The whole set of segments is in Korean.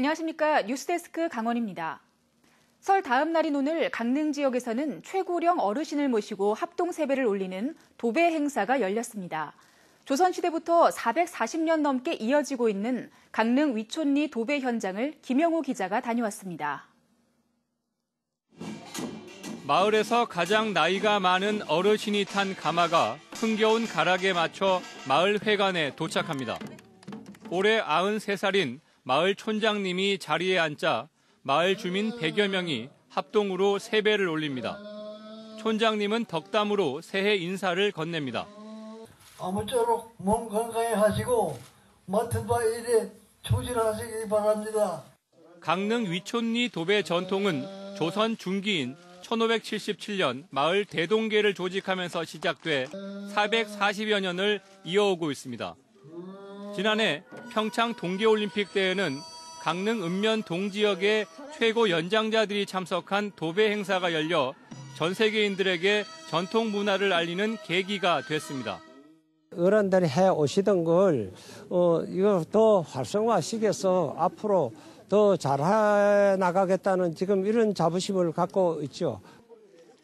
안녕하십니까. 뉴스데스크 강원입니다. 설 다음 날인 오늘 강릉 지역에서는 최고령 어르신을 모시고 합동세배를 올리는 도배 행사가 열렸습니다. 조선시대부터 440년 넘게 이어지고 있는 강릉 위촌리 도배 현장을 김영우 기자가 다녀왔습니다. 마을에서 가장 나이가 많은 어르신이 탄 가마가 흥겨운 가락에 맞춰 마을 회관에 도착합니다. 올해 93살인 마을 촌장님이 자리에 앉자 마을 주민 100여 명이 합동으로 세배를 올립니다. 촌장님은 덕담으로 새해 인사를 건넵니다. 아무쪼록 몸 건강히 하시고 맡은 바 일에 충실하시기 바랍니다. 강릉 위촌리 도배 전통은 조선 중기인 1577년 마을 대동계를 조직하면서 시작돼 440여 년을 이어오고 있습니다. 지난해 평창 동계올림픽 대회는 강릉 읍면 동지역의 최고 연장자들이 참석한 도배 행사가 열려 전 세계인들에게 전통 문화를 알리는 계기가 됐습니다. 어른들이 해 오시던 걸 이거 더 활성화시켜서 앞으로 더 잘해 나가겠다는 지금 이런 자부심을 갖고 있죠.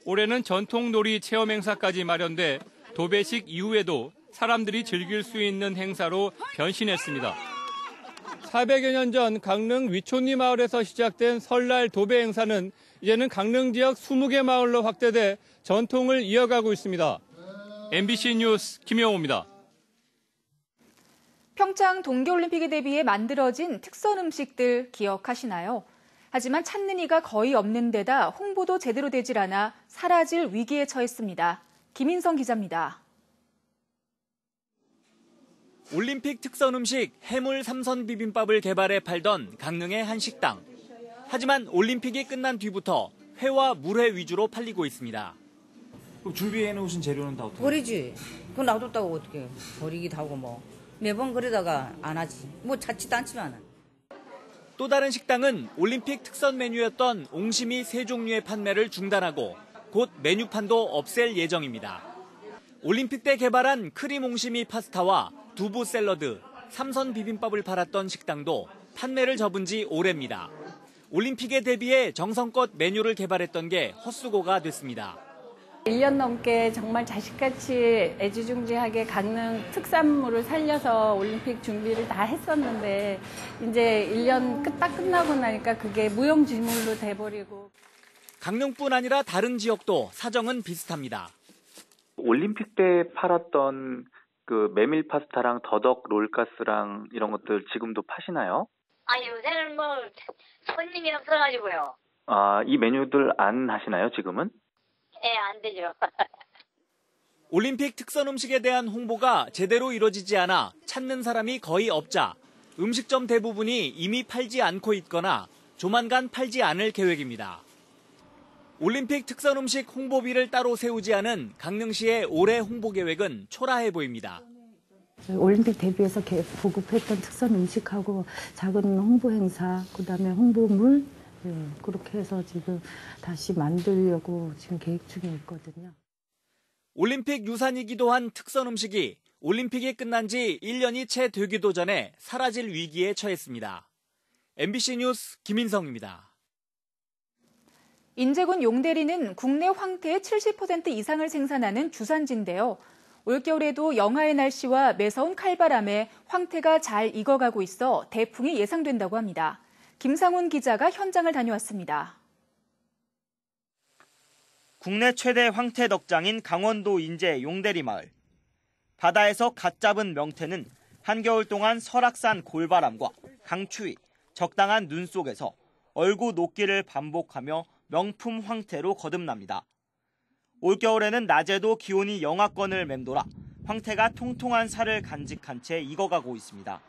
올해는 전통놀이 체험 행사까지 마련돼 도배식 이후에도 사람들이 즐길 수 있는 행사로 변신했습니다. 400여 년 전 강릉 위촌리 마을에서 시작된 설날 도배 행사는 이제는 강릉 지역 20개 마을로 확대돼 전통을 이어가고 있습니다. MBC 뉴스 김영우입니다. 평창 동계올림픽에 대비해 만들어진 특선 음식들 기억하시나요? 하지만 찾는 이가 거의 없는 데다 홍보도 제대로 되질 않아 사라질 위기에 처했습니다. 김인성 기자입니다. 올림픽 특선 음식 해물 삼선 비빔밥을 개발해 팔던 강릉의 한 식당. 하지만 올림픽이 끝난 뒤부터 회와 물회 위주로 팔리고 있습니다. 그럼 준비해 놓으신 재료는 다 어떻게? 버리지. 그거 놔뒀다고 어떻게 버리기도 하고 뭐. 매번 그러다가 안 하지. 뭐 찾지도 않지만은. 또 다른 식당은 올림픽 특선 메뉴였던 옹심이 3종류의 판매를 중단하고 곧 메뉴판도 없앨 예정입니다. 올림픽 때 개발한 크림 옹심이 파스타와 두부 샐러드, 삼선 비빔밥을 팔았던 식당도 판매를 접은 지 오래입니다. 올림픽에 대비해 정성껏 메뉴를 개발했던 게 헛수고가 됐습니다. 1년 넘게 정말 자식같이 애지중지하게 강릉 특산물을 살려서 올림픽 준비를 다 했었는데 이제 1년 딱 끝나고 나니까 그게 무용지물로 돼버리고. 강릉뿐 아니라 다른 지역도 사정은 비슷합니다. 올림픽 때 팔았던 그 메밀 파스타랑 더덕 롤가스랑 이런 것들 지금도 파시나요? 아니 요새는 뭐 손님이 없어가지고요. 아, 이 메뉴들 안 하시나요 지금은? 예, 안 되죠. 올림픽 특선 음식에 대한 홍보가 제대로 이루어지지 않아 찾는 사람이 거의 없자 음식점 대부분이 이미 팔지 않고 있거나 조만간 팔지 않을 계획입니다. 올림픽 특선 음식 홍보비를 따로 세우지 않은 강릉시의 올해 홍보 계획은 초라해 보입니다. 올림픽 대비해서 보급했던 특선 음식하고 작은 홍보 행사, 그다음에 홍보물 그렇게 해서 지금 다시 만들려고 지금 계획 중에 있거든요. 올림픽 유산이기도 한 특선 음식이 올림픽이 끝난 지 1년이 채 되기도 전에 사라질 위기에 처했습니다. MBC 뉴스 김인성입니다. 인제군 용대리는 국내 황태의 70% 이상을 생산하는 주산지인데요. 올겨울에도 영하의 날씨와 매서운 칼바람에 황태가 잘 익어가고 있어 대풍이 예상된다고 합니다. 김상훈 기자가 현장을 다녀왔습니다. 국내 최대 황태 덕장인 강원도 인제 용대리 마을. 바다에서 갓 잡은 명태는 한겨울 동안 설악산 골바람과 강추위, 적당한 눈 속에서 얼고 녹기를 반복하며 명품 황태로 거듭납니다. 올겨울에는 낮에도 기온이 영하권을 맴돌아 황태가 통통한 살을 간직한 채 익어가고 있습니다.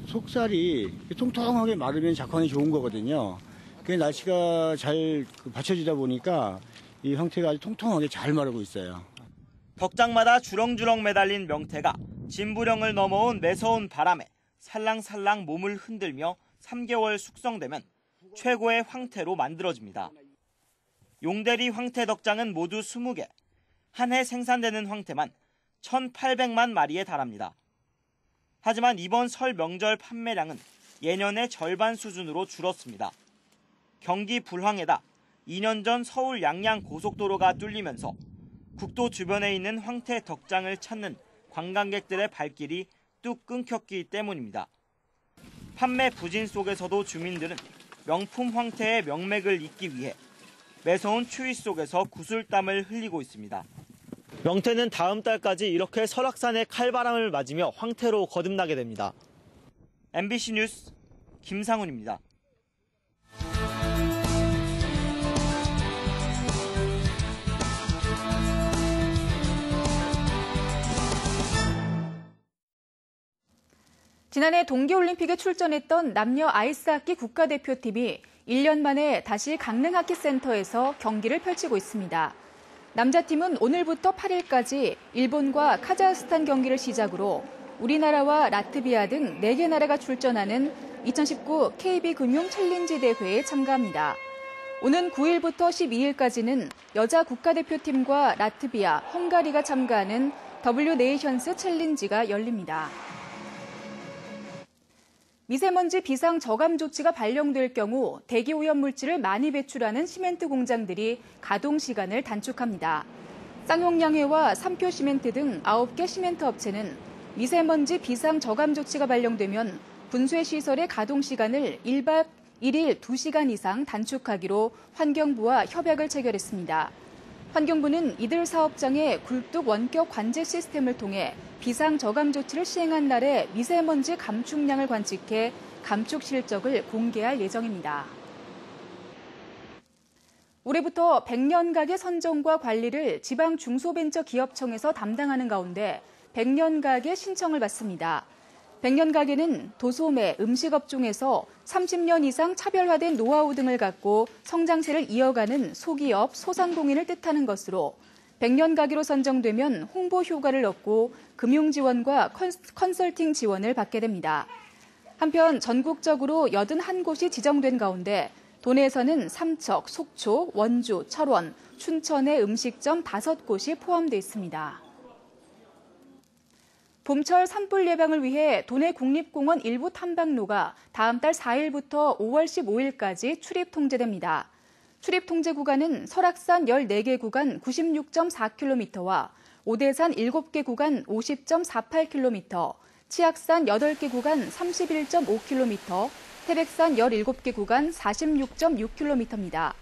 속살이 통통하게 마르면 작황이 좋은 거거든요. 그 날씨가 잘 받쳐주다 보니까 이 황태가 아주 통통하게 잘 마르고 있어요. 덕장마다 주렁주렁 매달린 명태가 진부령을 넘어온 매서운 바람에 살랑살랑 몸을 흔들며 3개월 숙성되면 최고의 황태로 만들어집니다. 용대리 황태 덕장은 모두 20개. 한 해 생산되는 황태만 1,800만 마리에 달합니다. 하지만 이번 설 명절 판매량은 예년의 절반 수준으로 줄었습니다. 경기 불황에다 2년 전 서울 양양 고속도로가 뚫리면서 국도 주변에 있는 황태 덕장을 찾는 관광객들의 발길이 뚝 끊겼기 때문입니다. 판매 부진 속에서도 주민들은 명품 황태의 명맥을 잇기 위해 매서운 추위 속에서 구슬땀을 흘리고 있습니다. 명태는 다음 달까지 이렇게 설악산의 칼바람을 맞으며 황태로 거듭나게 됩니다. MBC 뉴스 김상훈입니다. 지난해 동계올림픽에 출전했던 남녀 아이스하키 국가대표팀이 1년 만에 다시 강릉하키센터에서 경기를 펼치고 있습니다. 남자팀은 오늘부터 8일까지 일본과 카자흐스탄 경기를 시작으로 우리나라와 라트비아 등 4개 나라가 출전하는 2019 KB금융 챌린지 대회에 참가합니다. 오는 9일부터 12일까지는 여자 국가대표팀과 라트비아, 헝가리가 참가하는 W 네이션스 챌린지가 열립니다. 미세먼지 비상 저감 조치가 발령될 경우 대기 오염 물질을 많이 배출하는 시멘트 공장들이 가동 시간을 단축합니다. 쌍용양해와 삼표 시멘트 등 9개 시멘트 업체는 미세먼지 비상 저감 조치가 발령되면 분쇄 시설의 가동 시간을 1박 1일 2시간 이상 단축하기로 환경부와 협약을 체결했습니다. 환경부는 이들 사업장의 굴뚝 원격 관제 시스템을 통해 비상 저감 조치를 시행한 날의 미세먼지 감축량을 관측해 감축 실적을 공개할 예정입니다. 올해부터 100년가게 선정과 관리를 지방 중소벤처기업청에서 담당하는 가운데 100년가게 신청을 받습니다. 100년가게는 도소매, 음식업종에서 30년 이상 차별화된 노하우 등을 갖고 성장세를 이어가는 소기업, 소상공인을 뜻하는 것으로 100년가게로 선정되면 홍보 효과를 얻고 금융 지원과 컨설팅 지원을 받게 됩니다. 한편 전국적으로 81곳이 지정된 가운데 도내에서는 삼척, 속초, 원주, 철원, 춘천의 음식점 5곳이 포함되어 있습니다. 봄철 산불 예방을 위해 도내 국립공원 일부 탐방로가 다음 달 4일부터 5월 15일까지 출입 통제됩니다. 출입 통제 구간은 설악산 14개 구간 96.4km와 오대산 7개 구간 50.48km, 치악산 8개 구간 31.5km, 태백산 17개 구간 46.6km입니다.